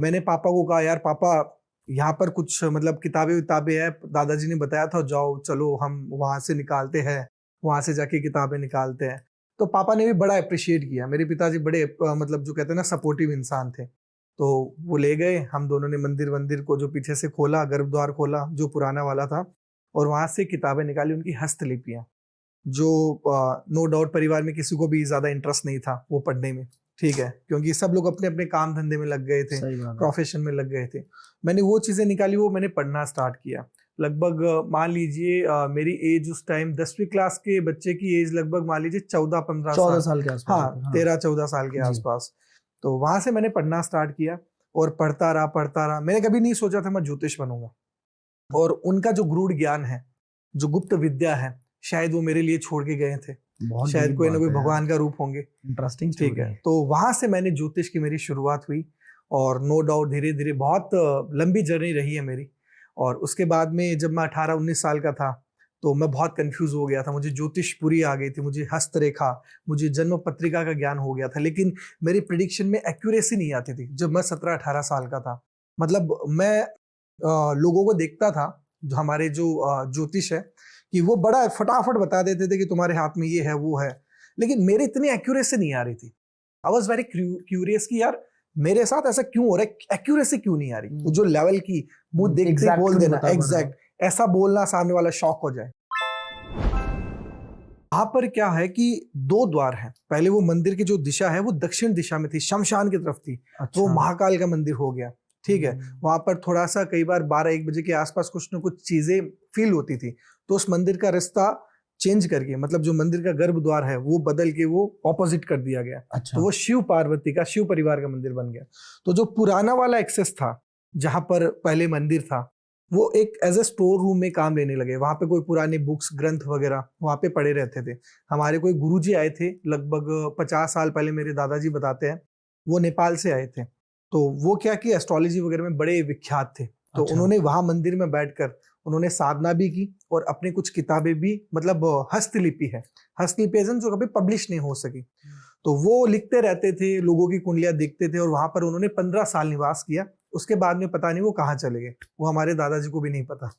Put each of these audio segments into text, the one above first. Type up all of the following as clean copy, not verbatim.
मैंने पापा को कहा, यार पापा यहाँ पर कुछ मतलब किताबें है, दादाजी ने बताया था, जाओ चलो हम वहां से निकालते हैं, वहां से जाके किताबें निकालते हैं। तो पापा ने भी बड़ा अप्रिशिएट किया। मेरे पिताजी बड़े मतलब जो कहते हैं ना सपोर्टिव इंसान थे। तो वो ले गए, हम दोनों ने मंदिर वंदिर को जो पीछे से खोला, गर्भद्वार खोला जो पुराना वाला था, और वहां से किताबें निकाली, उनकी हस्तलिपियां, जो नो डाउट परिवार में किसी को भी ज्यादा इंटरेस्ट नहीं था वो पढ़ने में, ठीक है, क्योंकि सब लोग अपने अपने काम धंधे में लग गए थे, प्रोफेशन में लग गए थे। मैंने वो चीजें निकाली, वो मैंने पढ़ना स्टार्ट किया। लगभग मान लीजिए मेरी एज उस टाइम 10वीं क्लास के बच्चे की एज लगभग मान लीजिए 14-15 साल के आसपास। हाँ, 13-14 साल के आसपास। तो वहां से मैंने पढ़ना स्टार्ट किया और पढ़ता रहा। मैंने कभी नहीं सोचा था मैं ज्योतिष बनूंगा, और उनका जो गूढ़ ज्ञान है, जो गुप्त विद्या है, शायद वो मेरे लिए छोड़ के गए थे। शायद कोई ना कोई भगवान का रूप होंगे। इंटरेस्टिंग, ठीक है। तो वहां से मैंने ज्योतिष की मेरी शुरुआत हुई, और नो डाउट धीरे धीरे बहुत लंबी जर्नी रही है मेरी। और उसके बाद में जब मैं 18-19 साल का था तो मैं बहुत कंफ्यूज हो गया था। मुझे ज्योतिष पूरी आ गई थी, मुझे हस्तरेखा, मुझे जन्म पत्रिका का ज्ञान हो गया था, लेकिन मेरी प्रिडिक्शन में एक्यूरेसी नहीं आती थी जब मैं 17-18 साल का था। मतलब मैं लोगों को देखता था, जो हमारे जो ज्योतिष है, कि वो बड़ा फटाफट बता देते थे कि तुम्हारे हाथ में ये है वो है, लेकिन मेरी इतनी एक्यूरेसी नहीं आ रही थी। आई वॉज वेरी क्यूरियस कि यार मेरे साथ ऐसा क्यों हो रहा है, एक्यूरेसी क्यों नहीं आ रही। जो लेवल की मुंह देखते बोल देना, एग्जैक्ट ऐसा बोलना, सामने वाला शॉक हो जाए। वहां पर क्या है कि 2 द्वार हैं। पहले वो मंदिर की जो दिशा है वो दक्षिण दिशा में थी, शमशान की तरफ थी। अच्छा। वो महाकाल का मंदिर हो गया, ठीक है। वहां पर थोड़ा सा कई बार 12-1 बजे के आसपास कुछ ना कुछ चीजें फील होती थी, तो उस मंदिर का रास्ता चेंज करके, मतलब जो मंदिर का गर्भ द्वार है वो बदल के वो ऑपोजिट कर दिया गया। अच्छा। तो वो शिव पार्वती का, शिव परिवार का मंदिर बन गया। तो जो पुराना वाला एक्सेस था, जहां पर पहले मंदिर था, वो एक एज ए स्टोर रूम में काम लेने लगे। वहां पे कोई पुराने बुक्स, ग्रंथ वगैरह वहां पे पड़े रहते थे। हमारे कोई गुरुजी आए थे लगभग 50 साल पहले, मेरे दादाजी बताते हैं, वो नेपाल से आए थे। तो वो क्या कि एस्ट्रोलॉजी वगैरह में बड़े विख्यात थे। तो अच्छा। उन्होंने वहां मंदिर में बैठकर उन्होंने साधना भी की, और अपनी कुछ किताबें भी, मतलब हस्तलिपि है, हस्तलिपि जो कभी पब्लिश नहीं हो सकी, तो वो लिखते रहते थे, लोगों की कुंडलियां देखते थे। और वहां पर उन्होंने 15 साल निवास किया। उसके बाद में पता नहीं वो कहाँ चले गए, वो हमारे दादाजी को भी नहीं पता।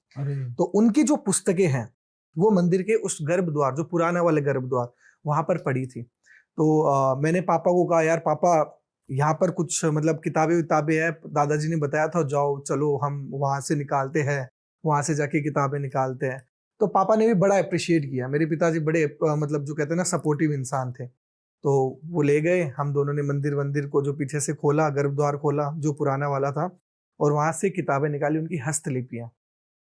तो उनकी जो पुस्तकें हैं वो मंदिर के उस गर्भद्वार, जो पुराना वाले गर्भद्वार, वहां पर पड़ी थी। तो मैंने पापा को कहा, यार पापा यहाँ पर कुछ मतलब किताबें है, दादाजी ने बताया था, जाओ चलो हम वहां से निकालते हैं, वहां से जाके किताबें निकालते हैं। तो पापा ने भी बड़ा अप्रिशिएट किया। मेरे पिताजी बड़े मतलब जो कहते हैं ना सपोर्टिव इंसान थे। तो वो ले गए, हम दोनों ने मंदिर वंदिर को जो पीछे से खोला, गर्भद्वार खोला जो पुराना वाला था, और वहां से किताबें निकाली, उनकी हस्तलिपियां,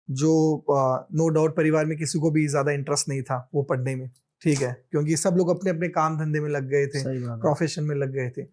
जो नो डाउट परिवार में किसी को भी ज्यादा इंटरेस्ट नहीं था वो पढ़ने में, ठीक है, क्योंकि सब लोग अपने अपने काम धंधे में लग गए थे, प्रोफेशन में लग गए थे।